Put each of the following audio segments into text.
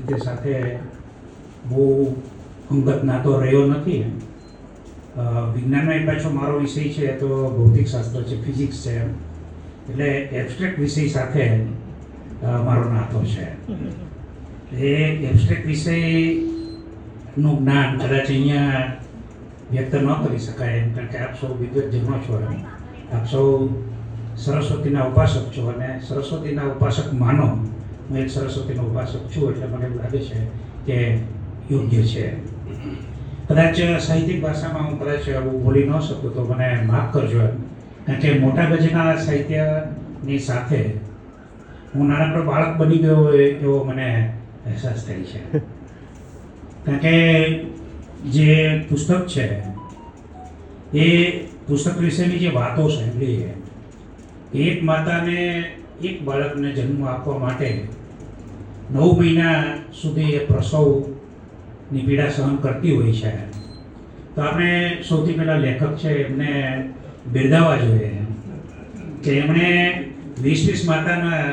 સાહિત્ય સાથે બહુ અંગત નાતો રહ્યો નથી. વિજ્ઞાનનો એક પાછો મારો વિષય છે તો ભૌતિક શાસ્ત્ર છે, ફિઝિક્સ છે, એટલે એબ્સ્ટ્રેક્ટ વિષય સાથે મારો નાતો છે. એ એબ્સ્ટ્રેક્ટ વિષયનું જ્ઞાન કદાચ અહીંયા વ્યક્ત ન કરી શકાય એમ, કારણ કે આપ સૌ વિદ્વતજનો છો, આપ સૌ સરસ્વતીના ઉપાસક છો અને સરસ્વતીના ઉપાસક માનો. હું એક સરસ્વતીનો ઉપાસક છું, એટલે મને એવું લાગે છે કે યોગ્ય છે. કદાચ સાહિત્યિક ભાષામાં હું કદાચ આવું બોલી ન શકું તો મને માફ કરજો એમ, કારણ કે મોટા ગજના સાહિત્યની સાથે હું નાનકડો બાળક બની ગયો હોય એવો મને અહેસાસ થાય છે. કારણ કે જે પુસ્તક છે એ પુસ્તક વિશેની જે વાતો સાંભળી, એક માતાને એક બાળકને જન્મ આપવા માટે 9 મહિના સુધી એ પ્રસવની પીડા સહન કરતી હોય છે. તો આપણે સૌથી પહેલાં લેખક છે એમને બિરદાવવા જોઈએ કે એમણે 20 માતાના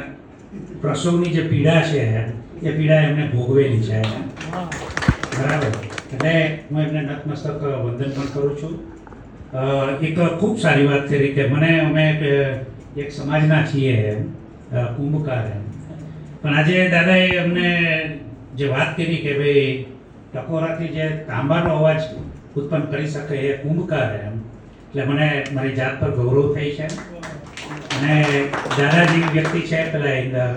પ્રસવની જે પીડા છે એ પીડા એમને ભોગવેલી છે. બરાબર, એટલે હું એમને નતમસ્તક વંદન પણ કરું છું. એક ખૂબ સારી વાત કરી કે અમે એક સમાજના છીએ, કુંભકાર. પણ આજે દાદાએ અમને જે વાત કરી કે ભાઈ ટકોરાથી જે તાંબાનો અવાજ ઉત્પન્ન કરી શકે એ કુંભકાર એમ, એટલે મને મારી જાત પર ગૌરવ થઈ છે. અને દાદા જેવી વ્યક્તિ છે પેલા અંદર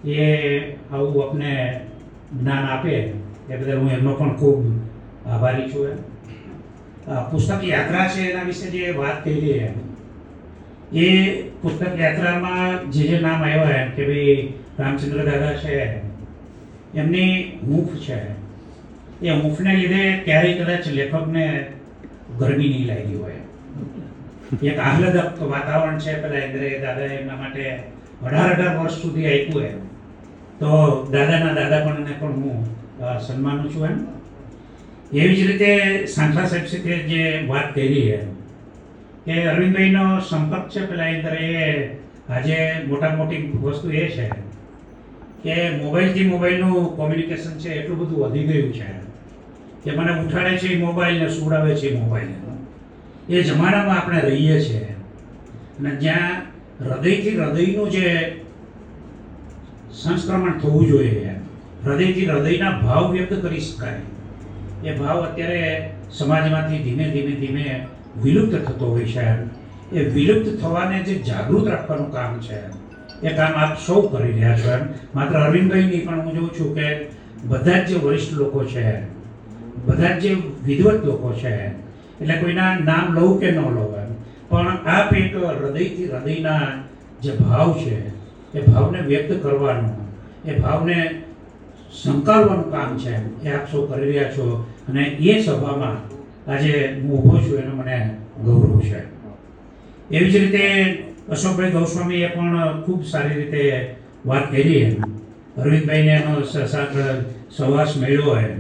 એ આવું આપને જ્ઞાન આપે એ બદલ હું એમનો પણ ખૂબ આભારી છું. પુસ્તક યાત્રા છે એના વિશે જે વાત કરી એમ, એ પુસ્તક યાત્રામાં જે નામ આવ્યા એમ કે ભાઈ રામચંદ્ર દાદા છે, એમની હૂંફ છે, એ હૂંફને લીધે ક્યારેય કદાચ લેખકને ગરમી નહીં લાગી હોય. એક આહ્લાદક વાતાવરણ છે પેલા ઇન્દ્રે દાદાએ એમના માટે 18 વર્ષ સુધી આપ્યું એમ. તો દાદાના દાદાપણને પણ હું સન્માનું છું એમ. એવી જ રીતે સાંખા સાહેબ સાથે જે વાત કરી એમ કે અરવિંદભાઈનો સંપર્ક છે પેલા અંદર, એ આજે મોટી વસ્તુ એ છે કે મોબાઈલનું કોમ્યુનિકેશન છે એટલું બધું વધી ગયું છે કે મને ઉઠાડે છે મોબાઈલ ને સુવડાવે છે મોબાઈલ. એ જમાનામાં આપણે રહીએ છીએ અને જ્યાં હૃદયથી હૃદયનું જે સંસ્ક્રમણ થવું જોઈએ, હૃદયથી હૃદયના ભાવ વ્યક્ત કરી શકાય, એ ભાવ અત્યારે સમાજમાંથી ધીમે વિલુપ્ત થતો હોય છે. એ વિલુપ્ત થવાને જે જાગૃત રાખવાનું કામ છે એ કામ આપ સૌ કરી રહ્યા છો એમ. માત્ર અરવિંદભાઈની પણ હું જોઉં છું કે બધા જ જે વરિષ્ઠ લોકો છે, બધા જ જે વિદવત લોકો છે, એટલે કોઈના નામ લઉં કે ન લઉં એમ, પણ આપ એક હૃદયથી હૃદયના જે ભાવ છે એ ભાવને વ્યક્ત કરવાનું, એ ભાવને સંકાળવાનું કામ છે એ આપ સૌ કરી રહ્યા છો. અને એ સભામાં આજે હું ઊભો છું એનો મને ગૌરવ છે. એવી જ રીતે અશોકભાઈ ગોસ્વામીએ પણ ખૂબ સારી રીતે વાત કરી એમ. અરવિંદભાઈને એનો સહવાસ મળ્યો એમ.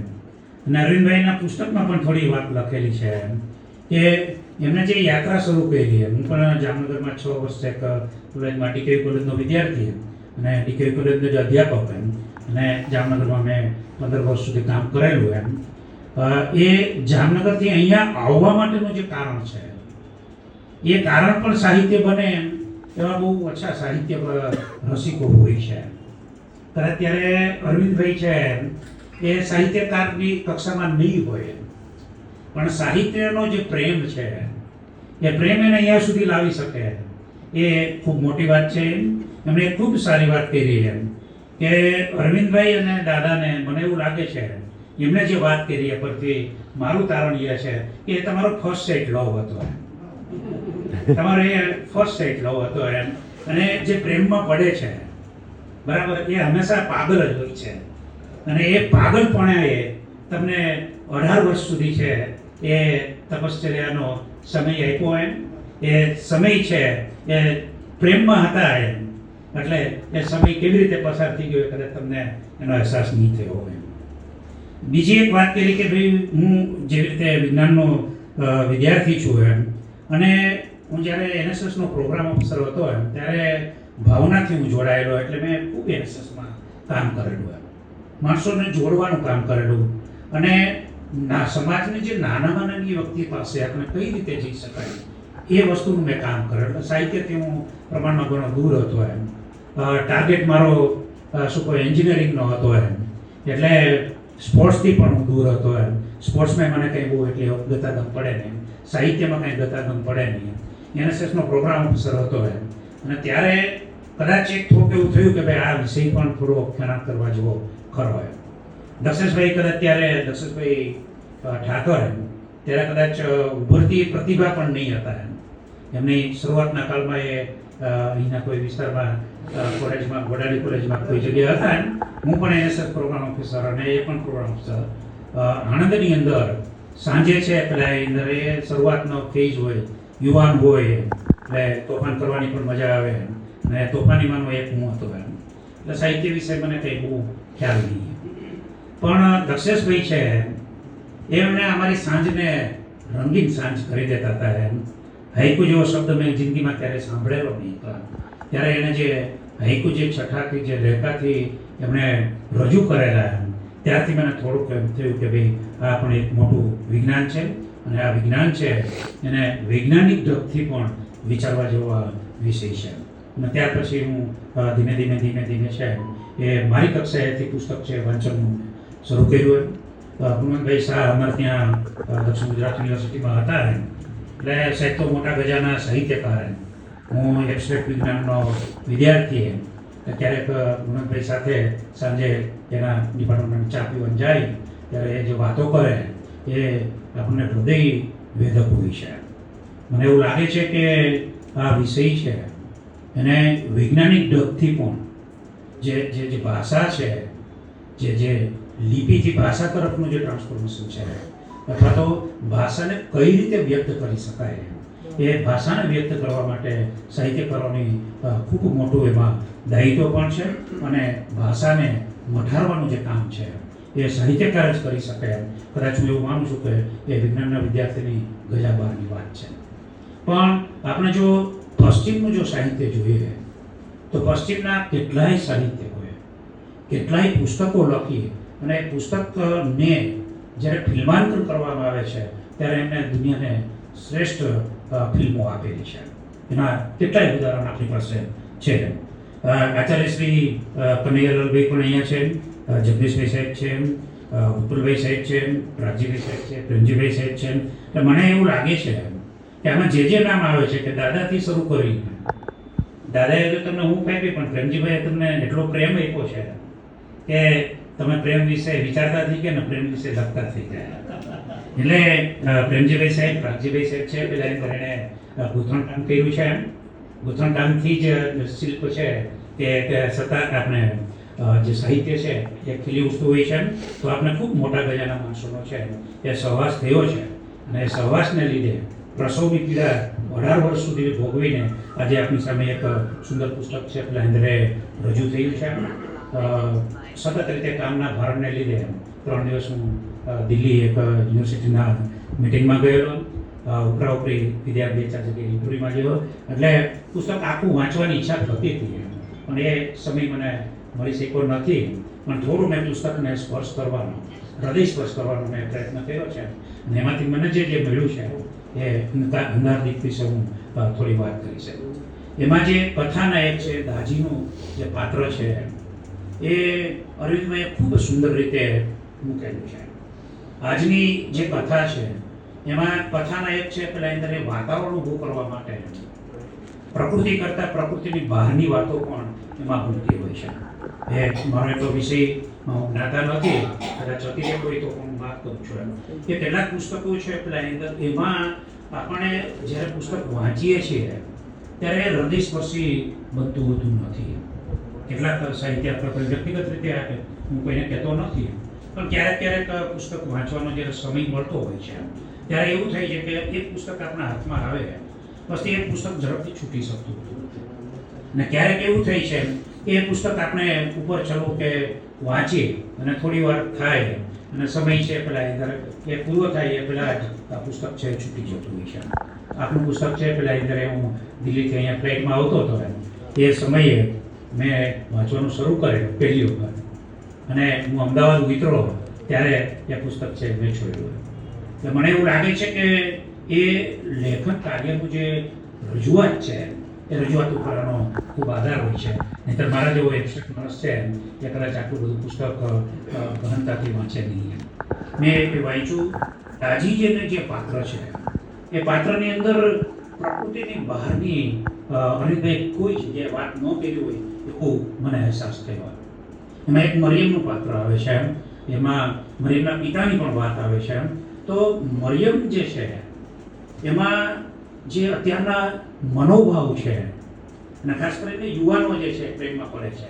અને અરવિંદભાઈના પુસ્તકમાં પણ થોડી વાત લખેલી છે એમ કે એમને જે યાત્રા શરૂ કરી એમ. હું પણ જામનગરમાં 6 વર્ષ એક કોલેજમાં ડીકેવી કોલેજનો વિદ્યાર્થી અને ડીકેવી કોલેજનો જે અધ્યાપક એમ, અને જામનગરમાં મેં 15 વર્ષ સુધી કામ કરેલું એમ. એ જામનગરથી અહીંયા આવવા માટેનું જે કારણ છે એ કારણ પણ સાહિત્ય બને એમ એવા બહુ ઓછા સાહિત્ય રસિકો હોય છે. ત્યારે અરવિંદભાઈ છે એ સાહિત્યકારની કક્ષામાં નહીં હોય, પણ સાહિત્યનો જે પ્રેમ છે એ પ્રેમ એને અહીંયા સુધી લાવી શકે એ ખૂબ મોટી વાત છે. એમણે ખૂબ સારી વાત કરી એમ કે અરવિંદભાઈ અને દાદાને મને એવું લાગે છે એમને જે વાત કરી એ પરથી મારું તારણ એ છે કે એ તમારો ફર્સ્ટ સાઇટ લવ હતો એમ. તમારો એ ફર્સ્ટ સાઇટ લવ હતો એમ. અને જે પ્રેમમાં પડે છે બરાબર, એ હંમેશા પાગલ જ હોય છે. અને એ પાગલપણે એ તમને 18 વર્ષ સુધી છે એ તપશ્ચર્યાનો સમય આપ્યો એમ. એ સમય છે એ પ્રેમમાં હતા એમ, એટલે એ સમય કેવી રીતે પસાર થઈ ગયો કદાચ તમને એનો અહેસાસ નહીં થયો હોય. બીજી એક વાત કરી કે ભાઈ હું જેવી રીતે વિજ્ઞાનનો વિદ્યાર્થી છું એમ, અને હું જ્યારે NSSનો પ્રોગ્રામ ઓફિસર હતો એમ ત્યારે ભાવનાથી હું જોડાયેલો, એટલે મેં ખૂબ NSSમાં કામ કરેલું એમ. માણસોને જોડવાનું કામ કરેલું. અને સમાજની જે નાનામાં નાની વ્યક્તિ પાસે આપણે કઈ રીતે જઈ શકાય એ વસ્તુનું મેં કામ કરેલું. સાહિત્યથી હું પ્રમાણમાં ઘણો દૂર હતો એમ. ટાર્ગેટ મારો શું કહે એન્જિનિયરિંગનો હતો એમ. એટલે સ્પોર્ટ્સથી પણ હું દૂર હતો એમ. સ્પોર્ટ્સમાં મને કંઈ બહુ એટલી ગતાગમ પડે નહીં, સાહિત્યમાં કંઈ ગતાગમ પડે નહીં. NSSનો પ્રોગ્રામ ઓફિસર હતો એમ. અને ત્યારે કદાચ એક થોડુંક એવું થયું કે ભાઈ આ વિષય પણ થોડો ખેરાણ કરવા જેવો ખરો એમ. દક્ષેશભાઈ કદાચ ત્યારે દક્ષેશભાઈ ઠાકર એમ ત્યારે કદાચ ઉભરતી પ્રતિભા પણ નહીં હતા એમ. એમની શરૂઆતના કાળમાં એ અહીંના કોઈ વિસ્તારમાં કોલેજમાં વડાલી કોલેજમાં કોઈ જગ્યાએ હતા એમ. હું પણ NSS પ્રોગ્રામ ઓફિસર અને એ પણ પ્રોગ્રામ ઓફિસર. આણંદની અંદર સાંજે છે પેલા અંદર એ શરૂઆતનો ફેઝ હોય, યુવાન હોય એટલે તોફાન કરવાની પણ મજા આવે અને તોફાનીમાંનો એક હું હતો એમ. એટલે સાહિત્ય વિશે મને કંઈ બહુ ખ્યાલ નહીં. પણ દક્ષેશભાઈ છે એમણે અમારી સાંજને રંગીન સાંજ કરી દેતા હતા એમ. હૈકુ જેવો શબ્દ મેં જિંદગીમાં ક્યારે સાંભળેલો નહીં હતો. ત્યારે એને જે હૈકુ જે છઠ્ઠાથી જે રેખાથી એમણે રજૂ કરેલા એમ ત્યારથી મને થોડુંક એમ થયું કે ભાઈ આ પણ એક મોટું વિજ્ઞાન છે અને આ વિજ્ઞાન છે એને વૈજ્ઞાનિક ઢબથી પણ વિચારવા જેવો વિષય છે. અને ત્યાર પછી હું ધીમે ધીમે છે એ મારી કક્ષાએથી પુસ્તક છે વાંચનનું શરૂ કર્યું એમ. પૂનમભાઈ શાહ અમારે ત્યાં દક્ષિણ ગુજરાત યુનિવર્સિટીમાં હતા એમ. એટલે સાહેબ તો મોટા ગજાના સાહિત્યકાર એમ. હું એબ્સ્ટ્રેક્ટ વિજ્ઞાનનો વિદ્યાર્થી એમ. ક્યારેક પૂનમભાઈ સાથે સાંજે એના ડિપાર્ટમેન્ટમાં ચા પીવાનું જાય ત્યારે એ જે વાતો કરે એ આપણને હૃદય વેધક હોય છે. મને એવું લાગે છે કે આ વિષય છે એને વૈજ્ઞાનિક ઢબથી પણ જે ભાષા છે જે લિપિથી ભાષા તરફનું જે ટ્રાન્સફોર્મેશન છે અથવા તો ભાષાને કઈ રીતે વ્યક્ત કરી શકાય એ ભાષાને વ્યક્ત કરવા માટે સાહિત્યકારોની ખૂબ મોટું એમાં દાયિત્વ પણ છે. અને ભાષાને મઠારવાનું જે કામ છે એ સાહિત્યકાર જ કરી શકે એમ. કદાચ હું એવું માનું છું કે એ વિજ્ઞાનના વિદ્યાર્થીની ગજા બહારની વાત છે. પણ આપણે જો પશ્ચિમનું જો સાહિત્ય જોઈએ તો પશ્ચિમના કેટલાય સાહિત્ય હોય, કેટલાય પુસ્તકો લખી અને એ પુસ્તકને જ્યારે ફિલ્માંકન કરવામાં આવે છે ત્યારે એમને દુનિયાને શ્રેષ્ઠ ફિલ્મો આપેલી છે. એના કેટલાય ઉદાહરણ આપણી પાસે છે. આચાર્ય શ્રી કનૈયાલાલભાઈ પણ અહીંયા છે, જગદીશભાઈ સાહેબ છે, ઉત્પલભાઈ સાહેબ છે, રાજીભાઈ સાહેબ છે, પ્રેમજીભાઈ સાહેબ છે. એટલે મને એવું લાગે છે કે આમાં જે નામ આવે છે કે દાદાથી શરૂ કરી, દાદાએ તો તમને હું કહી પણ પ્રેમજીભાઈએ તમને એટલો પ્રેમ આપ્યો છે કે તમે પ્રેમ વિશે વિચારતા થઈ ગયા ને પ્રેમ વિશે લખતા થઈ ગયા. એટલે પ્રેમજીભાઈ સાહેબ, રાજીભાઈ સાહેબ છે પેલા એમ કરીને ગૂંથણ કામ કર્યું છે એમ. ગૂંથણ કામથી જ શિલ્પ છે કે સતત આપણે જે સાહિત્ય છે એ ખીલી ઉઠતું હોય છે. તો આપણે ખૂબ મોટા ગજાના માણસોનો છે એ સહવાસ થયો છે અને એ સહવાસને લીધે પ્રસવની પીડા 18 વર્ષ સુધી ભોગવીને આજે આપણી સામે એક સુંદર પુસ્તક છે પેલા અંદરે રજૂ થયું છે. સતત રીતે કામના ભારણને લીધે 3 દિવસ હું દિલ્હી એક યુનિવર્સિટીના મિટિંગમાં ગયેલો. ઉપરાઉપરી વિદ્યાર્થી 2-4 જગ્યાએ ઇન્ટરવ્યુમાં ગયો. એટલે પુસ્તક આખું વાંચવાની ઈચ્છા થતી હતી પણ એ સમય મને મળી શક્યો નથી. પણ થોડું મેં પુસ્તકને સ્પર્શ કરવાનો, હૃદય સ્પર્શ કરવાનો મેં પ્રયત્ન કર્યો છે અને એમાંથી મને જે મળ્યું છે એ અંધારદીપ વિશે હું થોડી વાત કરી છે. એમાં જે કથાના એક છે દાજીનું જે પાત્ર છે એ અરવિંદભાઈએ ખૂબ સુંદર રીતે મૂકેલું છે. આજની જે કથા છે એમાં કથાના એક છે પેલા અંદર વાતાવરણ ઊભું કરવા માટે પ્રકૃતિ કરતાં પ્રકૃતિની બહારની વાતો પણ એમાં ભૂલતી હોય છે. એ મારો એટલો વિષય જ્ઞાતા નથી, કદાચ અતિરેક હોય તો હું વાત કરું છું એમ કે કેટલાક પુસ્તકો છે પેલા અંદર એમાં આપણે જ્યારે પુસ્તક વાંચીએ છીએ ત્યારે હૃદયસ્પર્શી બનતું હોતું નથી. કેટલાક સાહિત્ય આપણે વ્યક્તિગત રીતે હું કોઈને કહેતો નથી પણ ક્યારેક પુસ્તક વાંચવાનો જ્યારે સમય મળતો હોય છે ત્યારે એવું થાય છે કે એક પુસ્તક આપણા હાથમાં આવે પછી એ પુસ્તક ઝડપથી છૂટી શકતું હતું. અને ક્યારેક એવું થાય છે કે એ પુસ્તક આપણે ઉપર ચલો કે વાંચીએ અને થોડી વાર થાય અને સમય છે પેલા અંદર એ પૂરો થાય એ પહેલાં જ આ પુસ્તક છે છૂટી જતું હોય છે. આપણું પુસ્તક છે પેલા અંદર હું દિલ્હીથી અહીંયા ફ્લાઇટમાં આવતો હતો એ સમયે મેં વાંચવાનું શરૂ કરેલું પહેલી વખત અને હું અમદાવાદ ઉતરો ત્યારે એ પુસ્તક છે મેં છોડ્યું. એટલે મને એવું લાગે છે કે એ લેખન કાર્યનું જે રજૂઆત છે એ રજૂઆત ઉપર એનો ખૂબ આધાર હોય છે. નહીંતર મારા જેવો એબસ્ટ્રેક્ટ માણસ છે એ કદાચ આટલું બધું પુસ્તક ગહનતાથી વાંચે નહીં. મેં એ વાંચ્યું દાજીજીને જે પાત્ર છે એ પાત્રની અંદર પ્રકૃતિની બહારની અનિભાઈ કોઈ જગ્યાએ વાત ન કરી હોય એવું મને અહેસાસ થયો. એમાં એક મરિયમનું પાત્ર આવે છે, એમાં મરિયમના પિતાની પણ વાત આવે છે. તો મરિયમ જે છે એમાં જે અત્યારના મનોભાવ છે અને ખાસ કરીને યુવાનો જે છે પ્રેમમાં પડે છે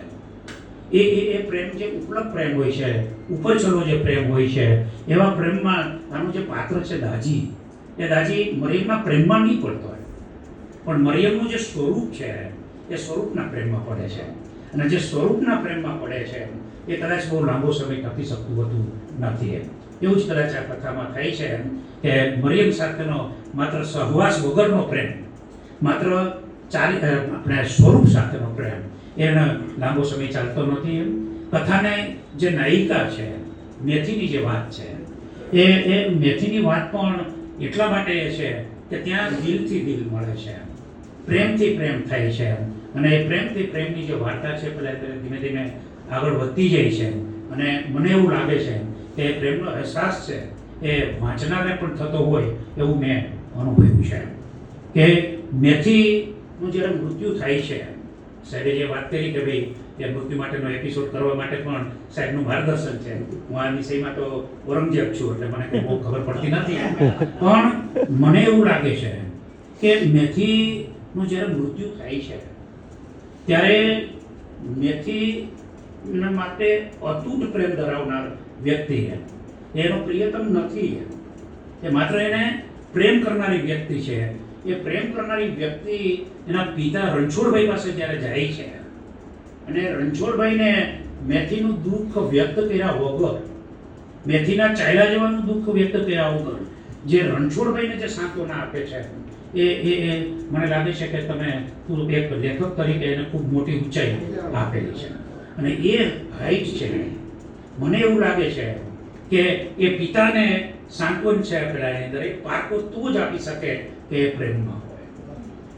એ પ્રેમ જે ઉપલબ્ધ પ્રેમ હોય છે, ઉપરછલ્લો જે પ્રેમ હોય છે, એવા પ્રેમમાં આનું જે પાત્ર છે દાજી, એ દાજી મરિયમના પ્રેમમાં નહીં પડતો હોય, પણ મરિયમનું જે સ્વરૂપ છે એ સ્વરૂપના પ્રેમમાં પડે છે. અને જે સ્વરૂપના પ્રેમમાં પડે છે એ કદાચ બહુ લાંબો સમય ટકી શકતું હોતું નથી. એવું જ કદાચ આ કથામાં થાય છે કે મરિયમ સાથેનો માત્ર સહવાસ વગરનો પ્રેમ, માત્ર આપણે સ્વરૂપ સાથેનો પ્રેમ એને લાંબો સમય ચાલતો નથી. કથાને જે નાયિકા છે મેથીની જે વાત છે એ મેથીની વાત પણ એટલા માટે છે કે ત્યાં દિલથી દિલ મળે છે, પ્રેમથી પ્રેમ થાય છે. અને એ પ્રેમથી પ્રેમની જે વાર્તા છે પેલા ધીમે ધીમે આગળ વધતી જાય છે. અને મને એવું લાગે છે કે પ્રેમનો અહેસાસ છે એ વાંચનારને પણ થતો હોય એવું મેં અનુભવ્યું છે. કે મેથીનું જ્યારે મૃત્યુ થાય છે, સાહેબે જે વાત કરી કે ભાઈ એ મૃત્યુ માટેનો એપિસોડ કરવા માટે પણ સાહેબનું માર્ગદર્શન છે. હું આ વિષયમાં તો ઔરંગઝેબ છું એટલે મને કંઈ બહુ ખબર પડતી નથી, પણ મને એવું લાગે છે કે મેથીનું જ્યારે મૃત્યુ થાય છે ત્યારે મેથીના માટે અતૂટ પ્રેમ ધરાવનાર વ્યક્તિ એનો પ્રિયતમ નથી, એ માત્ર એને પ્રેમ કરનારી વ્યક્તિ છે. એ પ્રેમ કરનારી વ્યક્તિ એના પિતા રણછોડભાઈ પાસે જ્યારે જાય છે અને રણછોડભાઈને મેથીનું દુઃખ વ્યક્ત કર્યા વગર, મેથીના ચાલ્યા જવાનું દુઃખ વ્યક્ત કર્યા વગર જે રણછોડભાઈને જે સાંત્વના આપે છે એ મને લાગે છે કે તમે એક લેખક તરીકે એને ખૂબ મોટી ઊંચાઈ આપેલી છે. અને એ હાઈટ છે, મને એવું લાગે છે કે એ પિતાને સાંત્વન છે પેલા એની અંદર એક પારકો તો જ આપી શકે કે એ પ્રેમમાં હોય.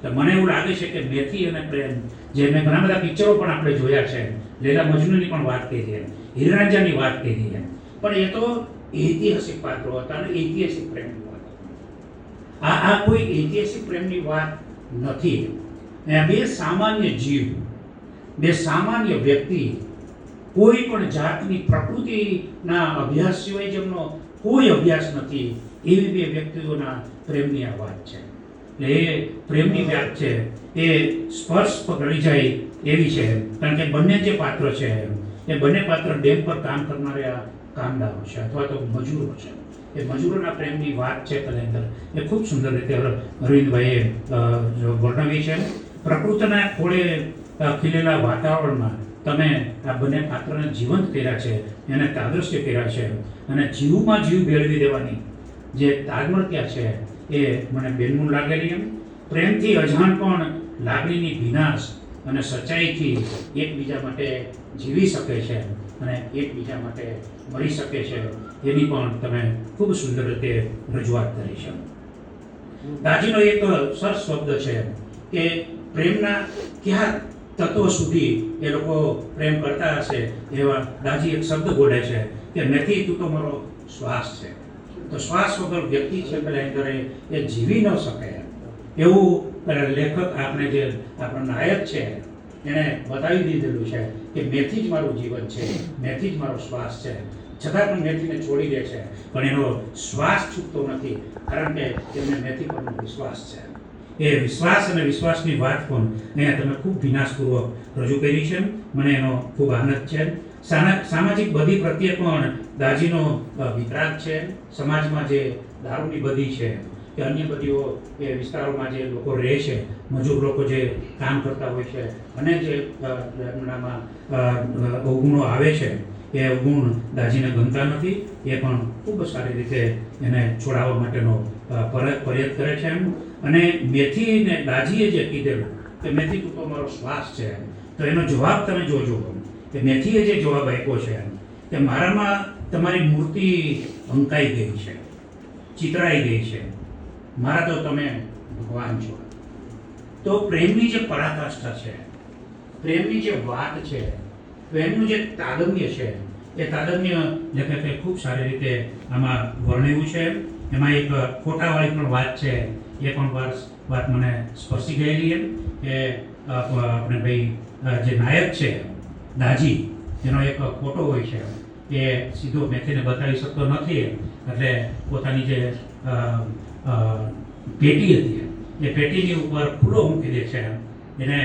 તો મને એવું લાગે છે કે મેથી અને પ્રેમ, જે મેં ઘણા બધા પિક્ચરો પણ આપણે જોયા છે, લૈલા મજનૂની પણ વાત કરી છે, હીરરાંઝાની વાત કરી છે, પણ એ તો ઐતિહાસિક પાત્રો હતા અને ઐતિહાસિક પ્રેમની વાત. આ કોઈ ઐતિહાસિક પ્રેમની વાત નથી. બે સામાન્ય જીવ, બે સામાન્ય વ્યક્તિ, કોઈ પણ જાતની પ્રકૃતિના અભ્યાસ સિવાય જેમનો કોઈ અભ્યાસ નથી, એવી બે વ્યક્તિઓના પ્રેમની આ વાત છે. એટલે એ પ્રેમની વાત છે એ સ્પર્શ પકડી જાય એવી છે. કારણ કે બંને જે પાત્ર છે એ બંને પાત્ર ડેમ પર કામ કરનારા કામદારો છે અથવા તો મજૂરો છે. એ મજૂરોના પ્રેમની વાત છે પેલા અંદર એ ખૂબ સુંદર રીતે અરવિંદભાઈએ વર્ણવી છે. પ્રકૃતિના ખોળે ખીલેલા વાતાવરણમાં તમે આ બંને પાત્રને જીવંત કર્યા છે, એને તાદૃશ્ય કર્યા છે. અને જીવમાં જીવ ભેળવી દેવાની જે તાગમર્ત્યા છે એ મને બેનમૂન લાગેલી. એમ પ્રેમથી અજાણ પણ લાગણીની ભીનાશ અને સચ્ચાઈથી એકબીજા માટે જીવી શકે છે અને એકબીજા માટે મરી શકે છે, એની પણ તમે ખૂબ સુંદર રીતે રજૂઆત કરી છે. દાજીનો એક સરસ શબ્દ છે કે પ્રેમના કયા તત્વ સુધી એ લોકો પ્રેમ કરતા હશે એવા દાજી એક શબ્દ બોલે છે કે મેથી તું તો મારો શ્વાસ છે. તો શ્વાસ વગર વ્યક્તિ છે પેલા અંદર એ જીવી ન શકે એવું પેલા લેખક આપણે જે આપણો નાયક છે એણે બતાવી દીધેલું છે કે મેથી જ મારું જીવન છે, મેથી જ મારો શ્વાસ છે. છતાં પણ મેથીને છોડી દે છે, પણ એનો શ્વાસ છૂટતો નથી, કારણ કે એમને મેથી પરનો વિશ્વાસ છે. એ વિશ્વાસ અને વિશ્વાસની વાત પણ અહીંયા તમે ખૂબ ભીનાશપૂર્વક રજૂ કરી છે. મને એનો ખૂબ આનંદ છે. સામાજિક બધી પ્રત્યે પણ દાજીનો વિતરાગ છે. સમાજમાં જે દારૂની બધી છે કે અન્ય બધીઓ એ વિસ્તારોમાં જે લોકો રહે છે, મજૂર લોકો જે કામ કરતા હોય છે અને જે એમનામાં અવગુણો આવે છે એ અવગુણ દાજીને ગમતા નથી. એ પણ ખૂબ સારી રીતે એને છોડાવવા માટેનો પ્રયત્ન કરે છે. અને મેથીને દાજીએ જે કીધેલું કે મેથી તું તો મારો શ્વાસ છે, તો એનો જવાબ તમે જોજો કે મેથીએ જે જવાબ આપ્યો છે કે મારામાં તમારી મૂર્તિ અંકાઈ ગઈ છે, ચિતરાઈ ગઈ છે, મારા તો તમે ભગવાન છો. તો પ્રેમની જે પરાકાષ્ઠા છે, પ્રેમની જે વાત છે, પ્રેમનું જે તાદમ્ય છે, એ તાદમ્ય લેખકે ખૂબ સારી રીતે આમાં વર્ણવ્યું છે. એમાં એક ફોટાવાળી પણ વાત છે, એ પણ વાત મને સ્પર્શી ગયેલી એમ કે આપણે ભાઈ જે નાયક છે દાજી, એનો એક ફોટો હોય છે, એ સીધો મેથીને બતાવી શકતો નથી, એટલે પોતાની જે પેટી હતી એ પેટીની ઉપર ફૂલો મૂકી દે છે. એને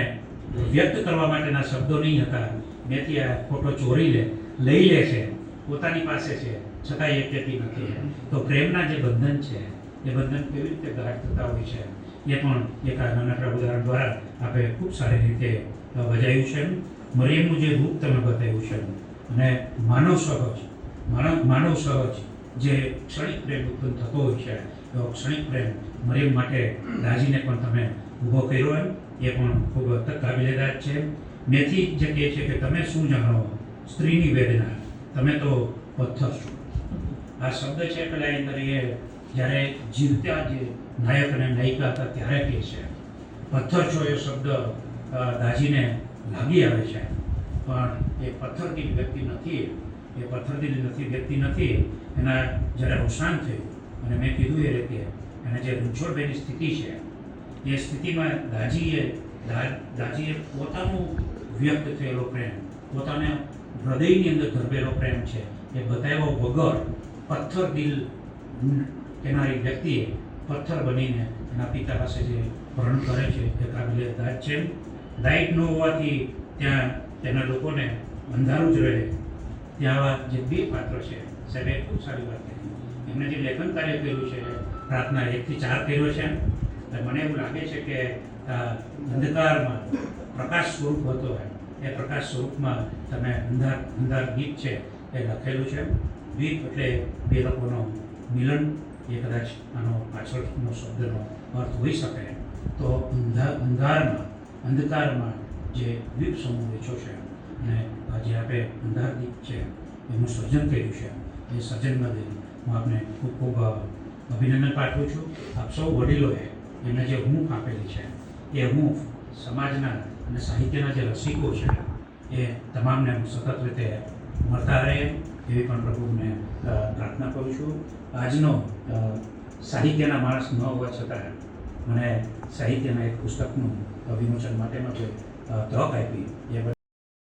વ્યક્ત કરવા માટેના શબ્દો નહીં હતા. મેથી આ ફોટો ચોરી લઈ લે છે, પોતાની પાસે છે, છતાં એ કહેતી નથી. તો પ્રેમના જે બંધન છે એ બંધન કેવી રીતે ગાઢ થતા હોય છે એ પણ એક આ નાનકડા ઉદાહરણ દ્વારા આપણે ખૂબ સારી રીતે બજાવ્યું છે. મરિયમનું જે રૂપ તમે બતાવ્યું છે અને માનવ સહજ જે ક્ષણિક પ્રેમ ઉત્પન્ન થતો હોય છે, એવો ક્ષણિક પ્રેમ મરિયમ માટે દાજીને પણ તમે ઊભો કર્યો એમ, એ પણ ખૂબ કાબિલેદાદ છે. મેથી જે કહે છે કે તમે શું જાણો સ્ત્રીની વેદના, તમે તો પથ્થર છો. આ શબ્દ છે પેલા અંદર એ જ્યારે જીવતા જે નાયક અને નાયિકા હતા ત્યારે કહે છે. પથ્થર છો એ શબ્દ દાજીને લાગી આવે છે, પણ એ પથ્થરથી વ્યક્તિ નથી. એ પથ્થરથી વ્યક્તિ નથી. એના જ્યારે અવસાન થયું અને મેં કીધું એ રીતે એને જે રૂંછોડભાઈની સ્થિતિ છે, એ સ્થિતિમાં દાજીએ પોતાનું વ્યક્ત થયેલો પ્રેમ, પોતાના હૃદયની અંદર ધરબેલો પ્રેમ છે, એ બતાવ્યા વગર પથ્થર દિલ કેનારી વ્યક્તિએ પથ્થર બનીને એના પિતા પાસે જે વર્ણન કરે છે એ કાબિલે દાદ છે. લાઇટ ન હોવાથી ત્યાં તેના લોકોને અંધારું જ રહે. ત્યાં આવા જે બે પાત્ર છે, સાહેબે ખૂબ સારી વાત કરી. એમને જે લેખન કાર્ય કર્યું છે, પ્રાર્થના 1 થી 4 કર્યો છે. મને એવું લાગે છે કે અંધકારમાં પ્રકાશ સ્વરૂપ હતો, એ પ્રકાશ સ્વરૂપમાં તમે અંધાર ગીત છે એ લખેલું છે. દ્વીપ એટલે બે લોકોનો મિલન, એ કદાચ આનો પાછળનો શબ્દનો અર્થ હોઈ શકે. તો અંધકારમાં જે દ્વીપ સમૂહ વેચો છે અને જે આપણે અંધાર દીપ છે એનું સર્જન કર્યું છે, એ સર્જન માટે હું આપને ખૂબ ખૂબ અભિનંદન પાઠવું છું. આપ સૌ વડીલોએ એમને જે હૂંફ આપેલી છે, એ હૂંફ સમાજના અને સાહિત્યના જે રસિકો છે એ તમામને સતત રીતે મળતા રહે એવી પણ પ્રભુને પ્રાર્થના કરું છું. આજનો સાહિત્યના માણસ ન હોવા છતાં મને સાહિત્યના એક પુસ્તકનું વિમોચન માટેનો જે તક આપી એ